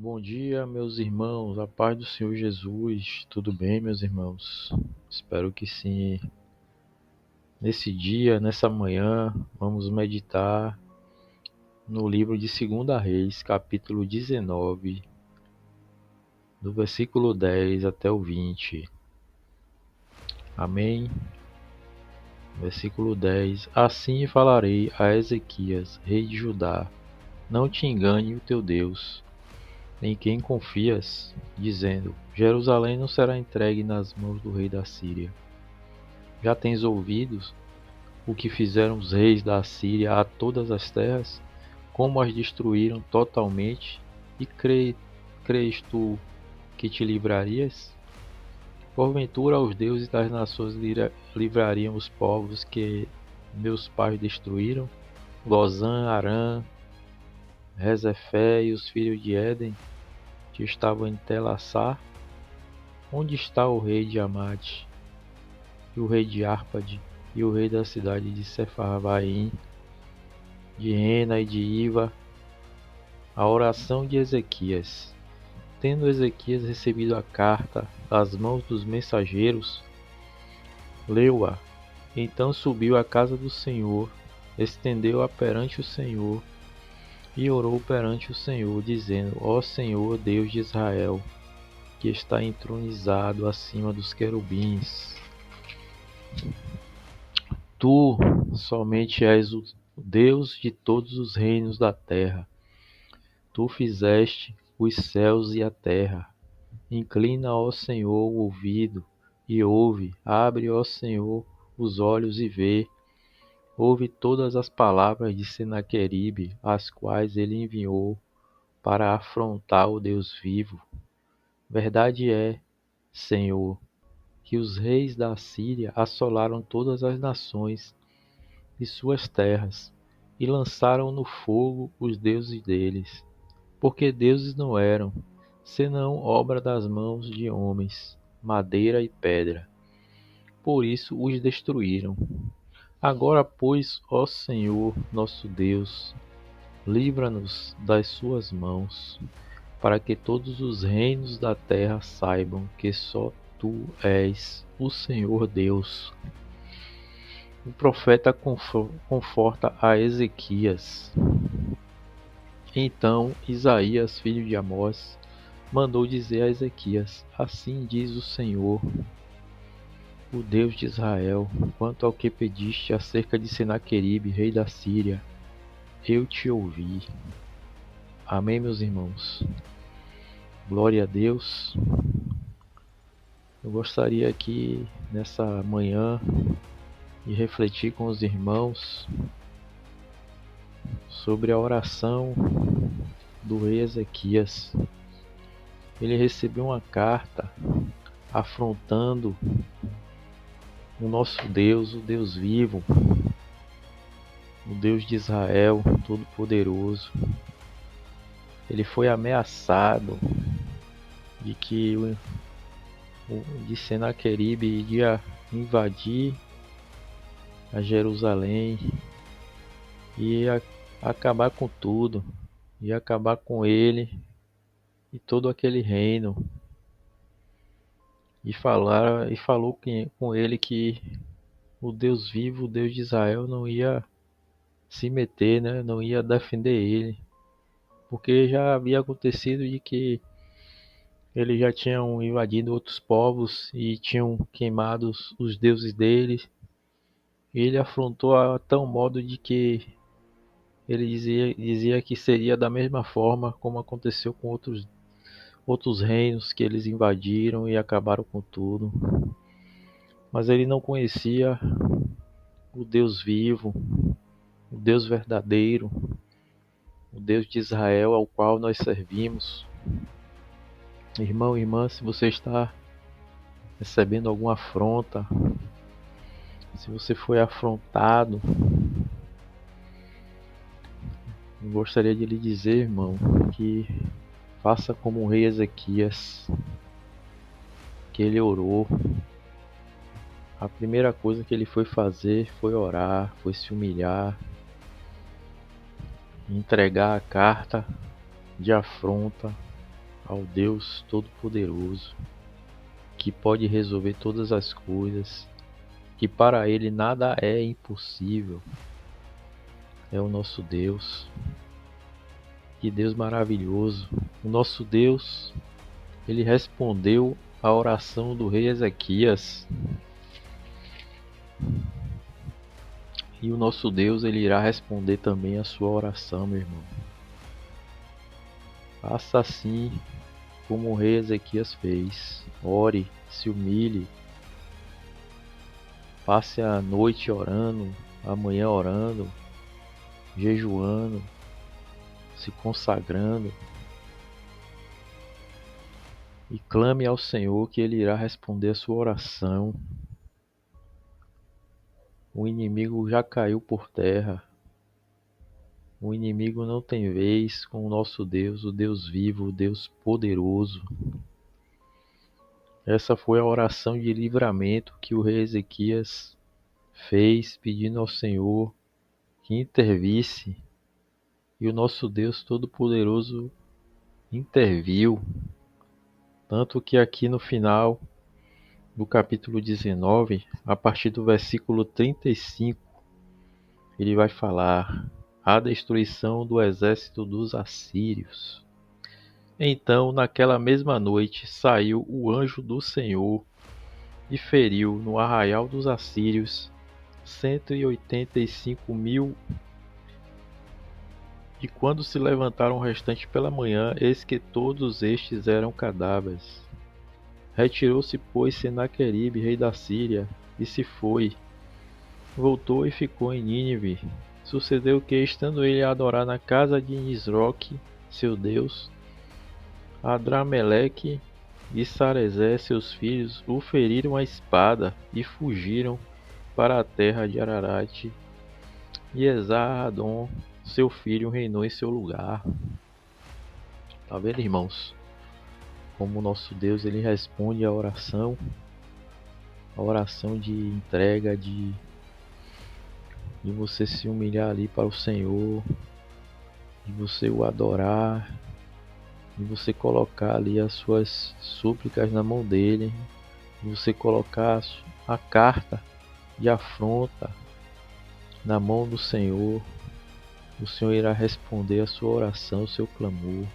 Bom dia, meus irmãos, a paz do Senhor Jesus. Tudo bem, meus irmãos? Espero que sim. Nesse dia, nessa manhã, vamos meditar no livro de 2 Reis, capítulo 19, do versículo 10 até o 20. Amém? Versículo 10. Assim falarei a Ezequias, rei de Judá: Não te engane o teu Deus, em quem confias, dizendo: Jerusalém não será entregue nas mãos do rei da Síria. Já tens ouvido o que fizeram os reis da Assíria a todas as terras, como as destruíram totalmente, e crês tu que te livrarias? Porventura os deuses das nações livrariam os povos que meus pais destruíram? Gozã, Harã, Rezefé e os filhos de Éden, que estavam em Telassar? Onde está o rei de Amate, e o rei de Arpade, e o rei da cidade de Sefarvaim, de Rena e de Iva? A oração de Ezequias. Tendo Ezequias recebido a carta das mãos dos mensageiros, leu-a. Então subiu à casa do Senhor, estendeu-a perante o Senhor e orou perante o Senhor, dizendo: Ó Senhor, Deus de Israel, que está entronizado acima dos querubins, tu somente és o Deus de todos os reinos da terra. Tu fizeste os céus e a terra. Inclina, ó Senhor, o ouvido e ouve. Abre, ó Senhor, os olhos e vê. Ouve todas as palavras de Senaqueribe, as quais ele enviou para afrontar o Deus vivo. Verdade é, Senhor, que os reis da Síria assolaram todas as nações de suas terras e lançaram no fogo os deuses deles, porque deuses não eram, senão obra das mãos de homens, madeira e pedra. Por isso os destruíram. Agora, pois, ó Senhor nosso Deus, livra-nos das suas mãos, para que todos os reinos da terra saibam que só tu és o Senhor Deus. O profeta conforta a Ezequias. Então Isaías, filho de Amós, mandou dizer a Ezequias: Assim diz o Senhor, o Deus de Israel, quanto ao que pediste acerca de Senaqueribe, rei da Síria, eu te ouvi. Amém, meus irmãos? Glória a Deus. Eu gostaria aqui, nessa manhã, de refletir com os irmãos sobre a oração do rei Ezequias. Ele recebeu uma carta afrontando o nosso Deus, o Deus vivo, o Deus de Israel, Todo-Poderoso. Ele foi ameaçado de que de Senaqueribe iria invadir a Jerusalém e ia acabar com tudo, ia acabar com ele e todo aquele reino. E falou com ele que o Deus vivo, o Deus de Israel, não ia se meter, né? Não ia defender ele, porque já havia acontecido de que eles já tinham invadido outros povos e tinham queimado os deuses deles. E ele afrontou a tal modo de que ele dizia que seria da mesma forma como aconteceu com outros reinos que eles invadiram e acabaram com tudo. Mas ele não conhecia o Deus vivo, o Deus verdadeiro, o Deus de Israel ao qual nós servimos. Irmão, irmã, se você está recebendo alguma afronta, se você foi afrontado, eu gostaria de lhe dizer, irmão, que faça como o rei Ezequias, que ele orou. A primeira coisa que ele foi fazer foi orar, foi se humilhar, entregar a carta de afronta ao Deus Todo-Poderoso, que pode resolver todas as coisas, que para Ele nada é impossível. É o nosso Deus. Que Deus maravilhoso. O nosso Deus, Ele respondeu a oração do rei Ezequias. E o nosso Deus, Ele irá responder também a sua oração, meu irmão. Faça assim como o rei Ezequias fez. Ore, se humilhe, passe a noite orando, a manhã orando, jejuando, se consagrando, e clame ao Senhor que Ele irá responder a sua oração. O inimigo já caiu por terra. O inimigo não tem vez com o nosso Deus, o Deus vivo, o Deus poderoso. Essa foi a oração de livramento que o rei Ezequias fez, pedindo ao Senhor que intervisse. E o nosso Deus Todo-Poderoso interviu. Tanto que aqui no final do capítulo 19, a partir do versículo 35, ele vai falar a destruição do exército dos assírios. Então, naquela mesma noite, saiu o anjo do Senhor e feriu no arraial dos assírios 185.000. E quando se levantaram o restante pela manhã, eis que todos estes eram cadáveres. Retirou-se, pois, Senaqueribe, rei da Síria, e se foi. Voltou e ficou em Nínive. Sucedeu que, estando ele a adorar na casa de Nisroque, seu deus, Adrameleque e Sarezé, seus filhos, o feriram a espada e fugiram para a terra de Ararate. E Esar-Adon, seu filho, reinou em seu lugar. Tá vendo, irmãos? Como o nosso Deus, ele responde a oração de entrega, de você se humilhar ali para o Senhor, de você o adorar, de você colocar ali as suas súplicas na mão dele, de você colocar a carta de afronta na mão do Senhor. O Senhor irá responder a sua oração, o seu clamor.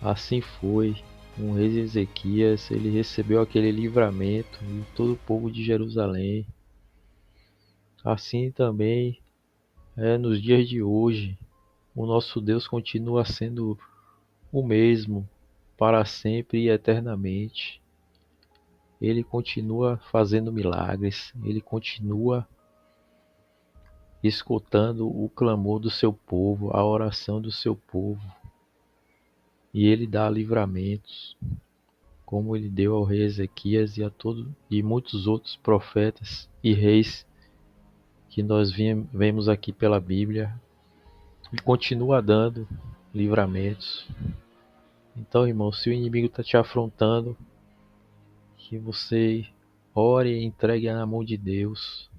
Assim foi. Com o rei Ezequias, ele recebeu aquele livramento e todo o povo de Jerusalém. Assim também é nos dias de hoje. O nosso Deus continua sendo o mesmo para sempre e eternamente. Ele continua fazendo milagres, ele continua escutando o clamor do seu povo, a oração do seu povo. E ele dá livramentos, como ele deu ao rei Ezequias e muitos outros profetas e reis que nós vemos aqui pela Bíblia, e continua dando livramentos. Então, irmão, se o inimigo está te afrontando, que você ore e entregue na mão de Deus,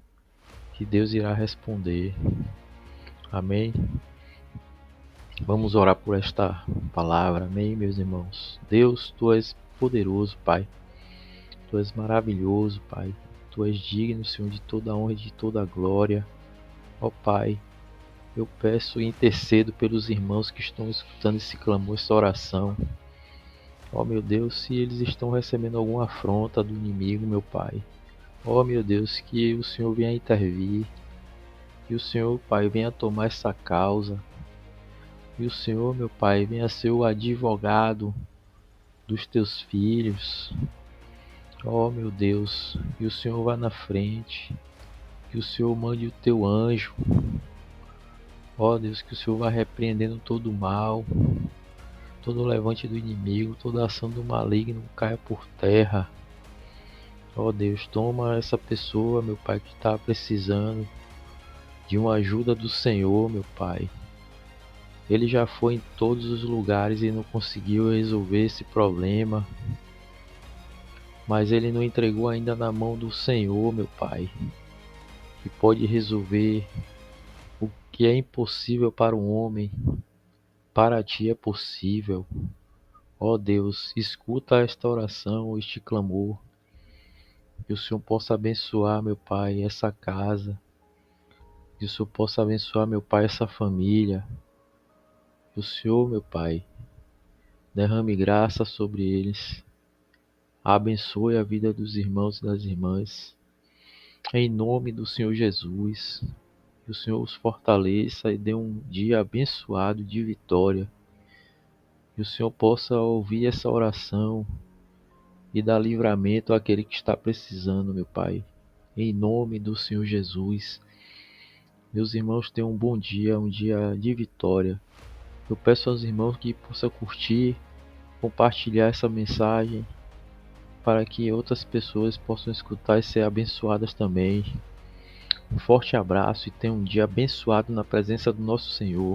que Deus irá responder. Amém? Vamos orar por esta palavra, amém, meus irmãos? Deus, Tu és poderoso, Pai. Tu és maravilhoso, Pai. Tu és digno, Senhor, de toda a honra e de toda a glória. Ó Pai, eu peço e intercedo pelos irmãos que estão escutando esse clamor, essa oração. Ó meu Deus, se eles estão recebendo alguma afronta do inimigo, meu Pai. Ó meu Deus, que o Senhor venha intervir. Que o Senhor, Pai, venha tomar essa causa. Que o Senhor, meu Pai, venha ser o advogado dos teus filhos. Ó meu Deus, que o Senhor vá na frente. Que o Senhor mande o teu anjo. Ó Deus, que o Senhor vá repreendendo todo o mal, todo o levante do inimigo, toda a ação do maligno caia por terra. Ó Deus, toma essa pessoa, meu Pai, que está precisando de uma ajuda do Senhor, meu Pai. Ele já foi em todos os lugares e não conseguiu resolver esse problema, mas ele não entregou ainda na mão do Senhor, meu Pai, que pode resolver o que é impossível para o homem. Para ti é possível. Ó Deus, escuta esta oração, este clamor. Que o Senhor possa abençoar, meu Pai, essa casa. Que o Senhor possa abençoar, meu Pai, essa família. Que o Senhor, meu Pai, derrame graça sobre eles. Abençoe a vida dos irmãos e das irmãs. Em nome do Senhor Jesus. Que o Senhor os fortaleça e dê um dia abençoado de vitória. Que o Senhor possa ouvir essa oração e dar livramento àquele que está precisando, meu Pai. Em nome do Senhor Jesus. Meus irmãos, tenham um bom dia, um dia de vitória. Eu peço aos irmãos que possam curtir, compartilhar essa mensagem para que outras pessoas possam escutar e ser abençoadas também. Um forte abraço e tenha um dia abençoado na presença do nosso Senhor.